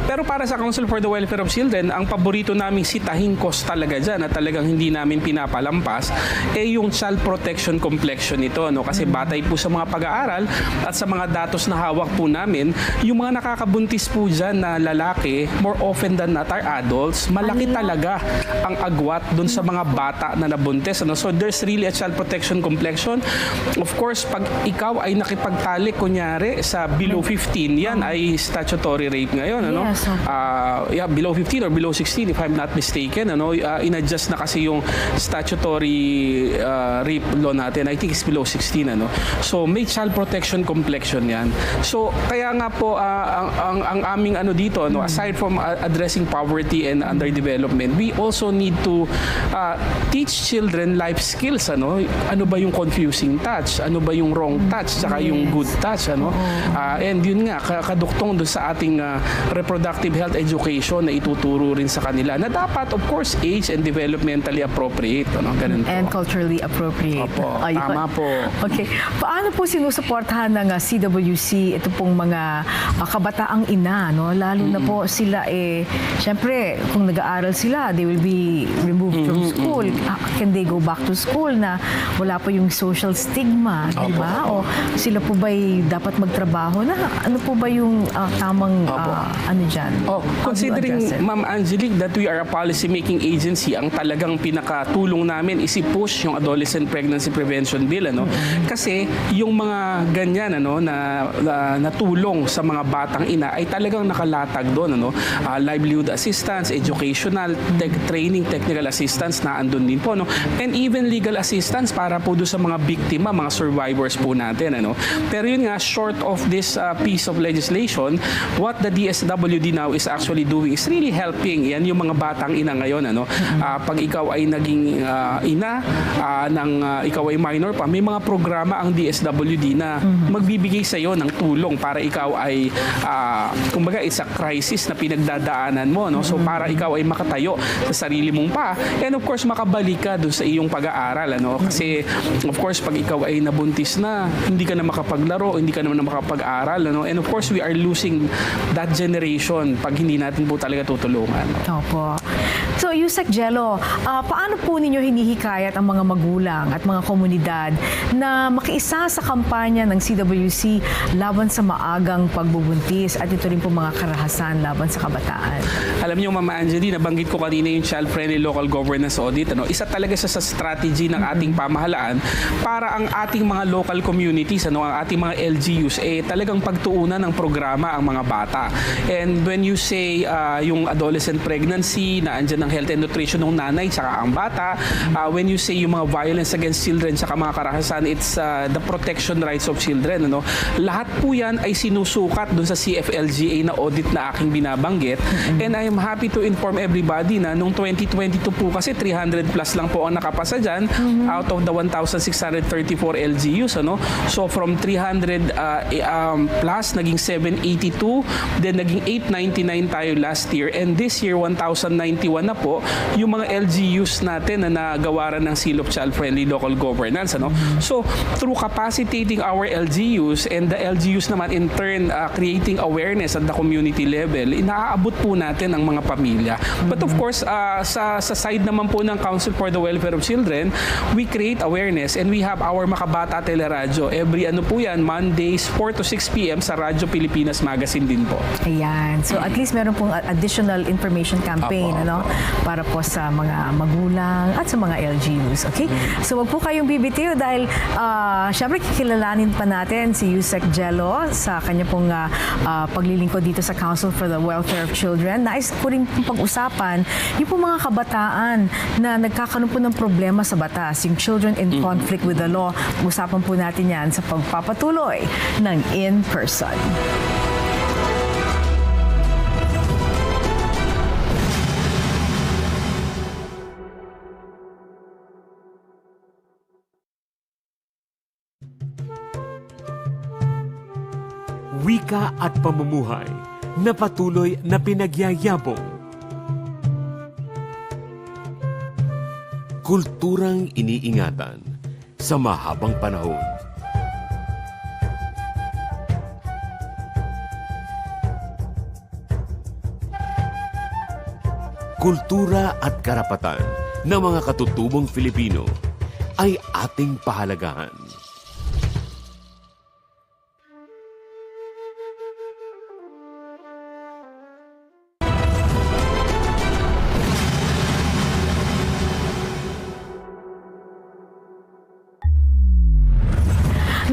Pero para sa Council for the Welfare of Children, ang paborito naming sitahing cause talaga dyan na talagang hindi namin pinapalampas yung child protection complexion nito. Kasi batay po sa mga pag-aaral at sa mga datos na hawak po namin, yung mga nakakabuntis po dyan na lalaki, more often than not are adults, malaki talaga ang agwat dun sa mga bata na nabuntis. So there's really a child protection complexion. Of course, pag ikaw ay nakipagtalik kunyari sa below 15, yan ay statutory rape ngayon. Yes. Below 15 or below 16 if I'm not mistaken. In-adjust na kasi yung statutory rape law natin. I think it's below 16. So may child protection complexion yan. So kaya nga po ang aming dito, aside from addressing poverty and underdevelopment, we also need to teach children life skills. Ano ba yung confusing touch? Ano ba yung wrong touch? Tsaka yung good touch. And yun nga, kaduktong doon sa ating reproductive health education na ituturo rin sa kanila na dapat, of course, age and developmentally appropriate. Ganun po. And culturally appropriate. Opo, tama po. Okay. Paano po sinusuportahan ng CWC ito pong mga kabataang ina, lalo na po sila syempre kung nag-aaral sila, they will be removed from school. Can they go back to school na wala po yung social stigma, di ba? O sila po ba'y dapat magtrabaho na? Ano po ba yung tamang dyan? Considering, Ma'am Angelique, that we are a policy-making agency, ang talagang pinakatulong namin is i-push yung Adolescent Pregnancy Prevention Bill. Kasi yung mga ganyan na tulong sa mga batang ina ay talagang nakalatag doon. Livelihood assistance, educational, training, technical assistance na andun din po. And even legal assistance para po doon sa mga biktima, mga survivors po natin. Pero yun nga, short of this piece of legislation, what the DSWD now is actually doing is really helping. Yan yung mga batang ina ngayon. Pag ikaw ay naging ina, ikaw ay minor pa, may mga programa ang DSWD na magbibigay sa iyo ng tulong para ikaw ay, kumbaga, it's a crisis na pinagdadaanan mo. So para ikaw ay makatayo sa sarili mong pa. And of course, makabalik ka doon sa iyong pag-aaral. Kasi, of course, pag ikaw ay nabuntis na, hindi ka na makapaglaro, hindi ka naman na makapag-aral. And of course, we are losing that generation pag hindi natin po talaga tutulungan. Opo. So, Usec Angelo, paano po ninyo hinihikayat ang mga magulang at mga komunidad na makiisa sa kampanya ng CWC laban sa maagang pagbubuntis at ito rin po mga karahasan laban sa kabataan? Alam niyo, Mama Angelique, nabanggit ko kanina yung child-friendly local governance audit. Isa talaga siya sa strategy ng ating pamahalaan para ang ating mga local communities, ang ating mga LGUs, talagang pagtuunan ng programa ang mga bata. And when you say yung adolescent pregnancy, na andyan ang health and nutrition ng nanay tsaka ang bata, when you say yung mga violence against children tsaka mga karahasan, it's the protection rights of children. Lahat po yan ay sinusukat dun sa CFLGA na audit na aking binabanggit. And I am happy to inform everybody na nung 2022 po kasi 300 plus lang po ang nakapasa dyan out of the 1,634 LGUs. So from 300 plus, naging 782, then naging 899 tayo last year. And this year, 1,091 na po yung mga LGUs natin na nagawaran ng Seal of Child-Friendly Local Governance. So through capacitating our LGUs and the LGUs naman in turn creating awareness at the community level, inaaabot po natin ang mga pamilya. But of course, sa side naman po ng Council for the Welfare of Children, we create awareness and we have our Makabata Teleradyo. Every po yan, Mondays 4 to 6 p.m. sa Radyo Pilipinas Magazine din po. Ayan. So at least meron pong additional information campaign para po sa mga magulang at sa mga LGUs. Okay? So wag po kayong bibitiw dahil syempre kikilalanin pa natin si Usec Angelo sa kanya pong paglilingkod dito sa Council for the Welfare of Children. Nais ko rin pag-usapan yung po mga kabataan na nagkakaroon po ng problema sa batas, yung children in conflict with the law. Usapan po natin yan sa pagpapatuloy ng In Person. Wika at pamumuhay na patuloy na pinagyayabong. Kulturang iniingatan sa mahabang panahon. Kultura at karapatan ng mga katutubong Filipino ay ating pahalagahan.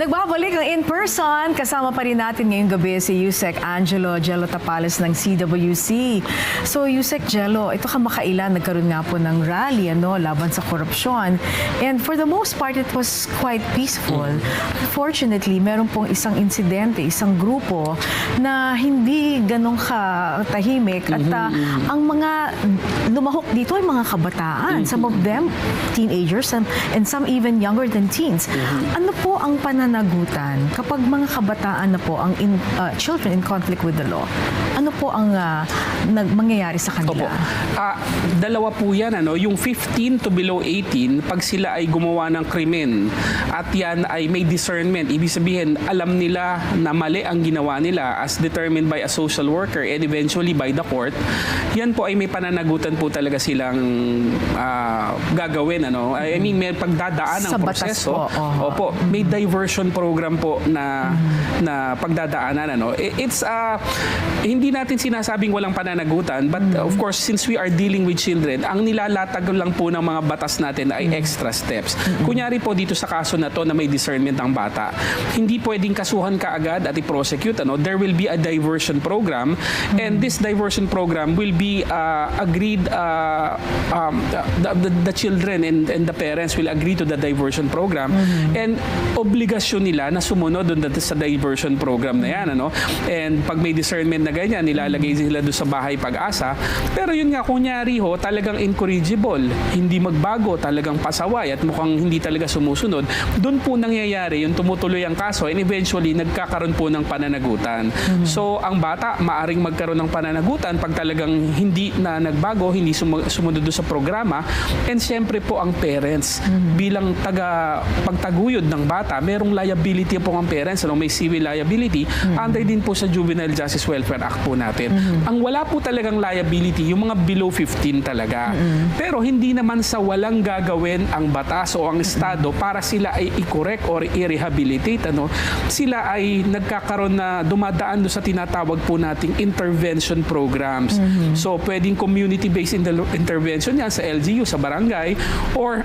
Nagbabalik ang in-person. Kasama pa rin natin ngayong gabi si Usec Angelo Tapales ng CWC. So Usec Jello, ito kamakailan nagkaroon nga po ng rally laban sa korupsyon. And for the most part, it was quite peaceful. Fortunately, meron pong isang insidente, isang grupo na hindi ganong katahimik. At ang mga lumahok dito ay mga kabataan. Some of them, teenagers, and some even younger than teens. Ano po ang pananagutan kapag mga kabataan na po ang children in conflict with the law? Ano po ang mangyayari sa kanila? Dalawa po yan. Yung 15 to below 18, pag sila ay gumawa ng krimen at yan ay may discernment, ibig sabihin, alam nila na mali ang ginawa nila as determined by a social worker and eventually by the court, yan po ay may pananagutan po talaga silang gagawin. I mean, may pagdadaan ng proseso. Opo, may diversion program po na pagdadaanan. It's hindi natin sinasabing walang pananagutan, but of course, since we are dealing with children, ang nilalatag lang po ng mga batas natin ay extra steps. Kunyari po dito sa kaso na to na may discernment ng bata, hindi pwedeng kasuhan kaagad at i-prosecute. There will be a diversion program, and this diversion program will be agreed, the children and the parents will agree to the diversion program, and obligasyon nila na sumunod doon sa diversion program na yan. And pag may discernment na ganyan, nilalagay sila doon sa bahay pag-asa. Pero yun nga, kunyari talagang incorrigible, hindi magbago, talagang pasaway at mukhang hindi talaga sumusunod, doon po nangyayari yung tumutuloy ang kaso and eventually nagkakaroon po ng pananagutan. So ang bata maaring magkaroon ng pananagutan pag talagang hindi na nagbago, hindi sumunod doon sa programa, and siyempre po ang parents bilang pagtaguyod ng bata, merong liability po ang parents, may civil liability under din po sa Juvenile Justice Welfare Act po natin. Ang wala po talagang liability yung mga below 15 talaga. Pero hindi naman sa walang gagawin ang batas o ang estado para sila ay i-correct or i-rehabilitate. Sila ay nagkakaroon na dumadaan sa tinatawag po nating intervention programs. So pwedeng community-based intervention yan sa LGU, sa barangay, or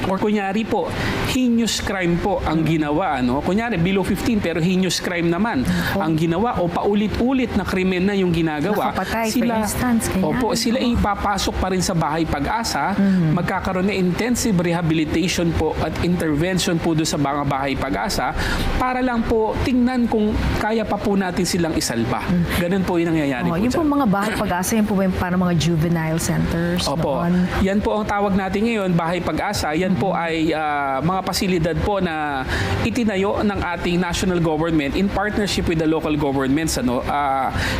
kunyari po, heinous crime po ang ginawa. Kunyari, below 15 pero heinous crime naman ang ginawa o paulit-ulit na krimen na yung ginagawa. Nakapatay, sila, for instance. Sila ipapasok pa rin sa bahay pag-asa, magkakaroon na intensive rehabilitation po at intervention po doon sa mga bahay pag-asa para lang po tingnan kung kaya pa po natin silang isalba. Ganun po yung nangyayari po yung dyan. po mga bahay pag-asa, yun po yung para mga juvenile centers. Opo. Yan po ang tawag natin ngayon, bahay pag-asa. Yan po ay mga pasilidad po na itinayo ng ating national government in partnership with the local governments.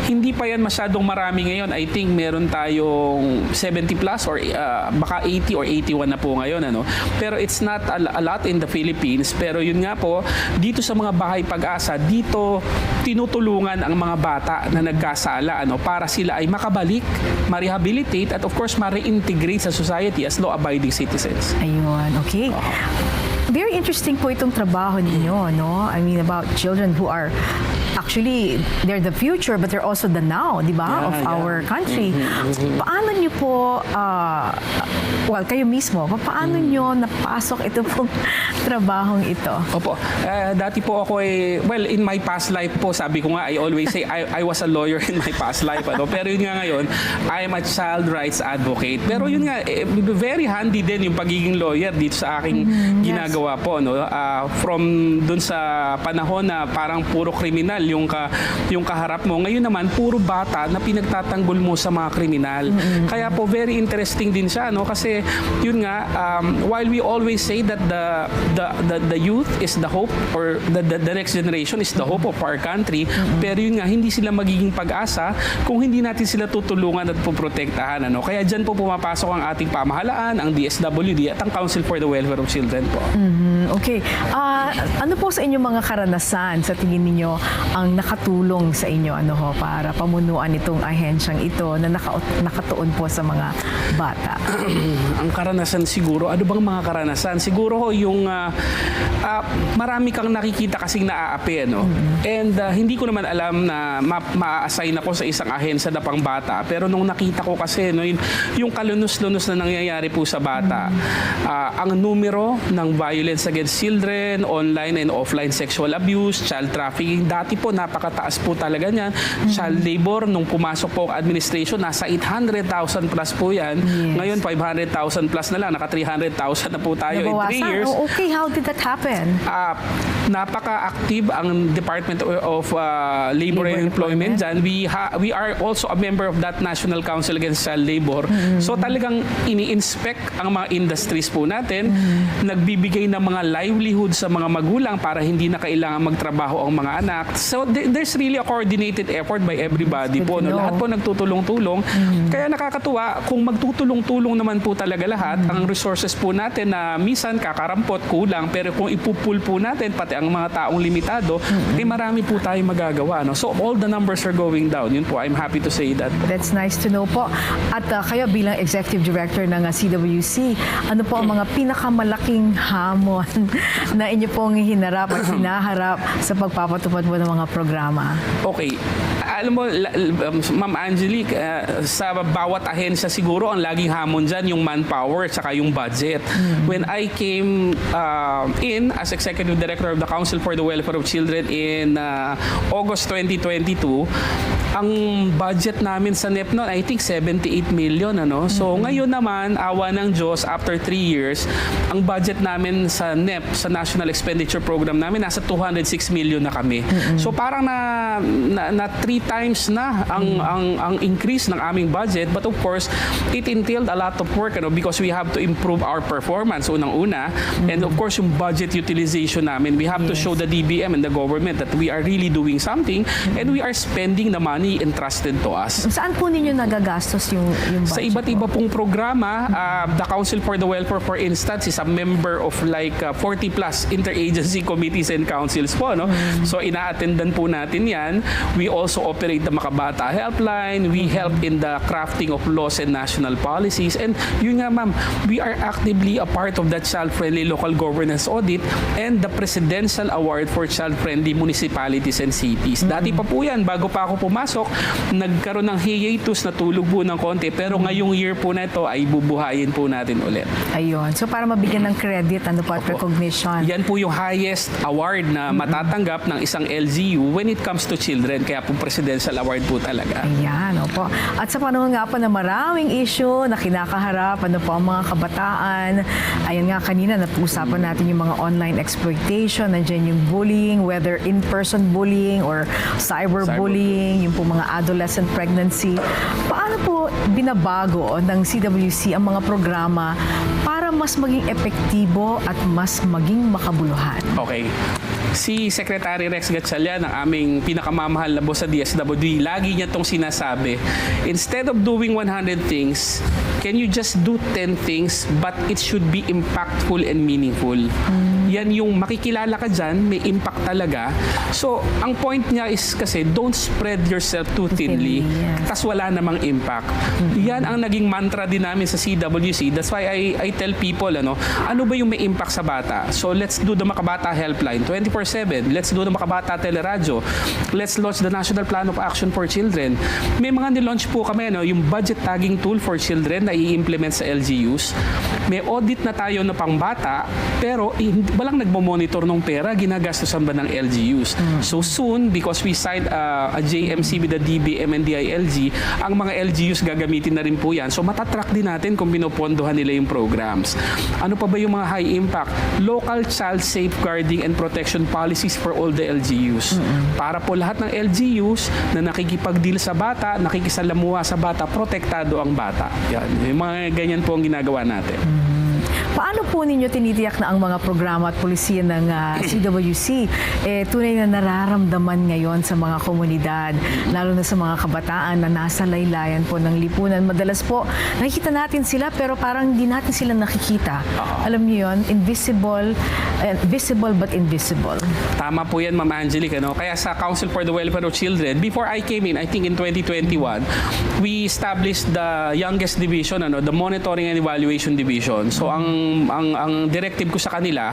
Hindi pa yan masyadong marami ngayon. I think meron tayong 70 plus or baka 80 or 81 na po ngayon. Pero it's not a lot in the Philippines. Pero yun nga po, dito sa mga bahay pag-asa, dito tinutulungan ang mga bata na nagkasala para sila ay makabalik, ma-rehabilitate at of course ma-reintegrate sa society as law-abiding citizens. Ayun, okay. Very interesting po itong trabaho ninyo, I mean, about children who are actually, they're the future, but they're also the now, di ba, of our country. Paano nyo po, kayo mismo, paano nyo napasok ito pong trabahong ito? Opo. Dati po ako in my past life po, sabi ko nga, I always say, I was a lawyer in my past life. Pero yun nga ngayon, I am a child rights advocate. Pero yun nga, very handy din yung pagiging lawyer dito sa aking ginagawa po. From dun sa panahon na parang puro kriminal yung kaharap mo. Ngayon naman, puro bata na pinagtatanggol mo sa mga kriminal. Kaya po, very interesting din siya, kasi yun nga, while we always say that the youth is the hope, or the next generation is the hope of our country, pero yun nga, hindi sila magiging pag-asa kung hindi natin sila tutulungan at poprotektahan. Kaya dyan po pumapasok ang ating pamahalaan, ang DSWD at ang Council for the Welfare of Children po. Okay. Ano po sa inyong mga karanasan sa tingin ninyo ang nakatulong sa inyo para pamunuan itong ahensyang ito na nakatuon po sa mga bata? Ang karanasan siguro, ano bang mga karanasan? Siguro yung marami kang nakikita kasing naaapi, And hindi ko naman alam na ma-assign ako sa isang ahensya na pangbata. Pero nung nakita ko kasi, yung kalunos-lunos na nangyayari po sa bata, ang numero ng violence against children, online and offline sexual abuse, child trafficking, dati po napakataas po talaga niyan. Child labor, nung pumasok po ang administration, nasa 800,000 plus po yan. Yes. Ngayon, 500,000 plus na lang. Naka 300,000 na po tayo in 3 years. Okay, how did that happen? Napaka-active ang Department of Labor and Employment dyan. We are also a member of that National Council Against Child Labor. So talagang ini-inspect ang mga industries po natin, nagbibigay ng mga livelihood sa mga magulang para hindi na kailangan magtrabaho ang mga anak. So there's really a coordinated effort by everybody po. Lahat po nagtutulong-tulong. Kaya nakakatuwa kung magtutulong-tulong naman po talaga lahat. Ang resources po natin na minsan kakarampot, kulang, pero kung ipupul po natin pati ang mga taong limitado, marami po tayong magagawa. So all the numbers are going down. Yun po, I'm happy to say that. That's nice to know po. At kayo bilang Executive Director ng CWC, ano po ang mga pinakamalaking hamon na inyo pong hinarap at hinaharap sa pagpapatupad mo ng mga programa? Okay. Alam mo, Ma'am Angelique, sa bawat ahensya siguro ang laging hamon dyan yung manpower at saka yung budget. When I came in as Executive Director of the Council for the Welfare of Children in August 2022, ang budget namin sa NEP noon, I think 78 million. So ngayon naman, awa ng Diyos, after 3 years, ang budget namin sa NEP, sa National Expenditure Program namin, nasa 206 million na kami. So parang na 3 times na ang increase ng aming budget. But of course, it entailed a lot of work because we have to improve our performance, unang-una. And of course, yung budget utilization namin, we have to show the DBM and the government that we are really doing something and we are spending the money entrusted to us. Saan po ninyo nagagastos yung budget? Sa iba't iba pong programa, the Council for the Welfare, for instance, is a member of like 40 plus interagency committees and councils po. So ina-attendan po natin yan. We also operate the Makabata Helpline. We help in the crafting of laws and national policies. And yun nga, ma'am, we are actively a part of that child-friendly local governance audit and the Presidential Award for Child-Friendly Municipalities and Cities. Dati pa po yan, bago pa ako pumasok, nagkaroon ng hiatus na tulog po ng konti. Pero ngayong year po na ito ay bubuhayin po natin ulit. Ayun. So para mabigyan ng credit, at recognition. Yan po yung highest award na matatanggap ng isang LGU when it comes to children. Kaya po Presidential Award po talaga. Ayan, opo. At sa panahon nga po na maraming issue na kinakaharap, ang mga kabataan, ayan nga kanina, napag-usapan natin yung mga online exploitation, nandiyan yung bullying, whether in-person bullying or cyberbullying, yung po mga adolescent pregnancy. Paano po binabago ng CWC ang mga programa para mas maging epektibo at mas maging makabuluhan? Okay. Si Secretary Rex Gatchalian, ang aming pinakamamahal na boss sa DSWD, lagi niya itong sinasabi, instead of doing 100 things, can you just do 10 things but it should be impactful and meaningful? Yan yung makikilala ka dyan, may impact talaga. So, ang point niya is kasi don't spread yourself too thinly, tas wala namang impact. Yan ang naging mantra din namin sa CWC. That's why I tell people, ano ba yung may impact sa bata? So, let's do the Makabata Helpline 24/7. Let's do the Makabata Teleradyo. Let's launch the National Plan of Action for Children. May mga nilaunch po kami, yung budget tagging tool for children na i-implement sa LGUs. May audit na tayo na pangbata, pero walang nagmo-monitor ng pera, ginagastosan ba ng LGUs. So soon, because we signed a JMC with the DBM and DILG, ang mga LGUs gagamitin na rin po yan. So matatrack din natin kung pinopondohan nila yung programs. Ano pa ba yung mga high impact? Local child safeguarding and protection policies for all the LGUs. Para po lahat ng LGUs na nakikipag-deal sa bata, nakikisalamuha sa bata, protektado ang bata. Yan. Yung mga ganyan po ang ginagawa natin. Paano po ninyo tinitiyak na ang mga programa at polisiya ng CWC tunay na nararamdaman ngayon sa mga komunidad, lalo na sa mga kabataan na nasa laylayan po ng lipunan? Madalas po, nakikita natin sila pero parang hindi natin sila nakikita. Alam niyo yun, visible but invisible. Tama po yan, Ma'am Angelique. Kaya sa Council for the Welfare of Children, before I came in, I think in 2021, we established the youngest division, the Monitoring and Evaluation Division. So ang directive ko sa kanila,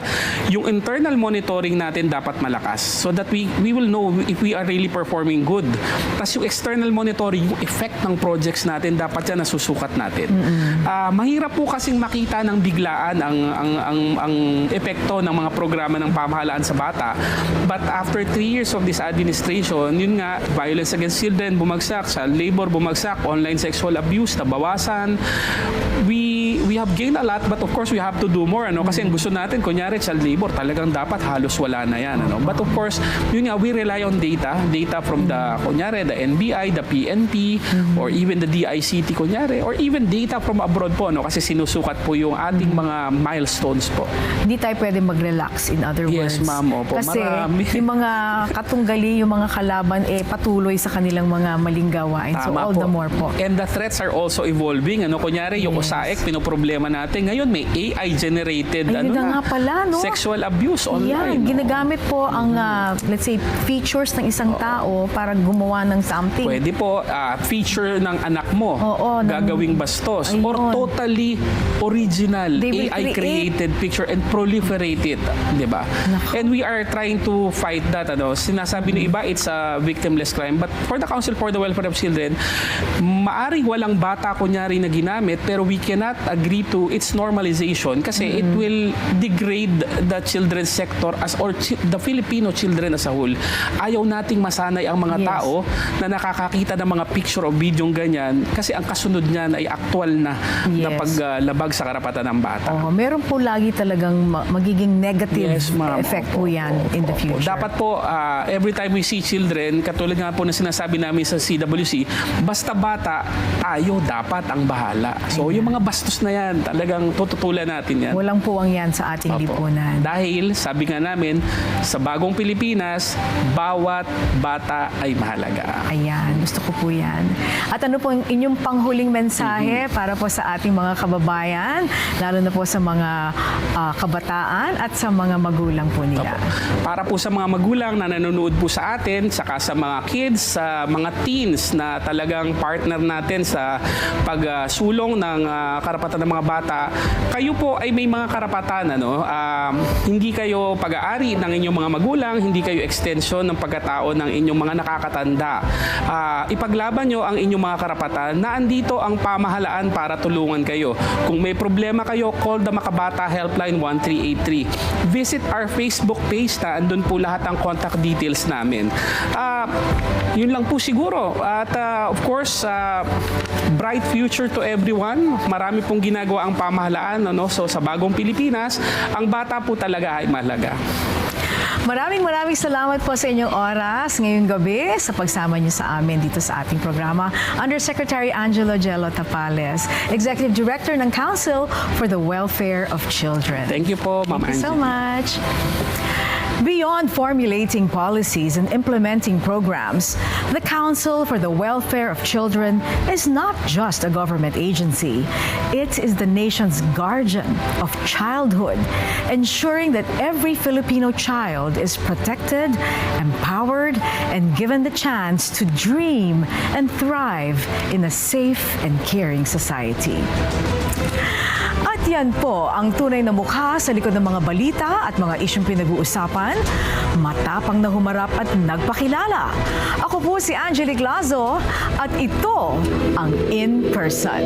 yung internal monitoring natin dapat malakas so that we will know if we are really performing good. Tapos yung external monitoring, yung effect ng projects natin, dapat yan nasusukat natin. Mahirap po kasing makita ng biglaan ang epekto ng mga programa ng pamahalaan sa bata. But after 3 years of this administration, yun nga, violence against children bumagsak, child labor bumagsak, online sexual abuse nabawasan. We have gained a lot, but of course we have to do more. Kasi ang gusto natin, kunyari child labor, talagang dapat halos wala na yan. But of course, yun nga, we rely on data from the, kunyari, the NBI, the PNP, or even the DICT, kunyari, or even data from abroad po, kasi sinusukat po yung ating mga milestones po. Hindi tayo pwede mag-relax, in other words. Yes, ma'am. Opo, kasi marami. yung mga katunggali, yung mga kalaban, patuloy sa kanilang mga maling gawain. So all the more po. And the threats are also evolving. Kunyari, yung Usec, pinoproblema natin. Ngayon, may AI-generated sexual abuse online. Yeah, ginagamit po ang, let's say, features ng isang tao para gumawa ng something. Pwede po, feature ng anak mo, gagawing bastos, or totally original, AI-created picture and proliferate it. Diba? And we are trying to fight that. Sinasabi ng iba, it's a victimless crime. But for the Council for the Welfare of Children, maaring walang bata kunyari na ginamit, pero we cannot agree to its normalization kasi it will degrade the children's sector or the Filipino children as a whole. Ayaw nating masanay ang mga tao na nakakakita ng mga picture o video ganyan kasi ang kasunod niyan ay aktual na paglabag sa karapatan ng bata. Meron po lagi talagang magiging negative effect po yan in the future. Dapat po, every time we see children, katulad nga po na sinasabi namin sa CWC, basta bata, tayo dapat ang bahala. So yung mga bastos na yan, talagang tututulan natin yan. Walang puwang yan sa ating lipunan. Dahil, sabi nga namin, sa bagong Pilipinas, bawat bata ay mahalaga. Ayan, gusto ko po yan. At ano po ang inyong panghuling mensahe para po sa ating mga kababayan, lalo na po sa mga kabataan at sa mga magulang po nila? Para po sa mga magulang na nanonood po sa atin, saka sa mga kids, sa mga teens na talagang partner natin sa pagsulong ng karapatan ng mga bata, kayo po ay may mga karapatan. Hindi kayo pag-aari ng inyong mga magulang, hindi kayo extension ng pagkatao ng inyong mga nakakatanda. Ipaglaban nyo ang inyong mga karapatan na andito ang pamahalaan para tulungan kayo. Kung may problema kayo, call the Makabata Helpline 1383. Visit our Facebook page na andun po lahat ang contact details namin. Yun lang po siguro. At of course, bright future to everyone. Marami pong ginagawa ang pamahalaan. So sa bagong Pilipinas, ang bata po talaga ay mahalaga. Maraming salamat po sa inyong oras ngayong gabi sa pagsama niyo sa amin dito sa ating programa. Undersecretary Angelo Tapales, Executive Director ng Council for the Welfare of Children. Thank you po, Ma'am Thank you so much. Beyond formulating policies and implementing programs, the Council for the Welfare of Children is not just a government agency. It is the nation's guardian of childhood, ensuring that every Filipino child is protected, empowered, and given the chance to dream and thrive in a safe and caring society. At yan po ang tunay na mukha sa likod ng mga balita at mga isyong pinag-uusapan, matapang na humarap at nagpakilala. Ako po si Angelique Lazo at ito ang In Person.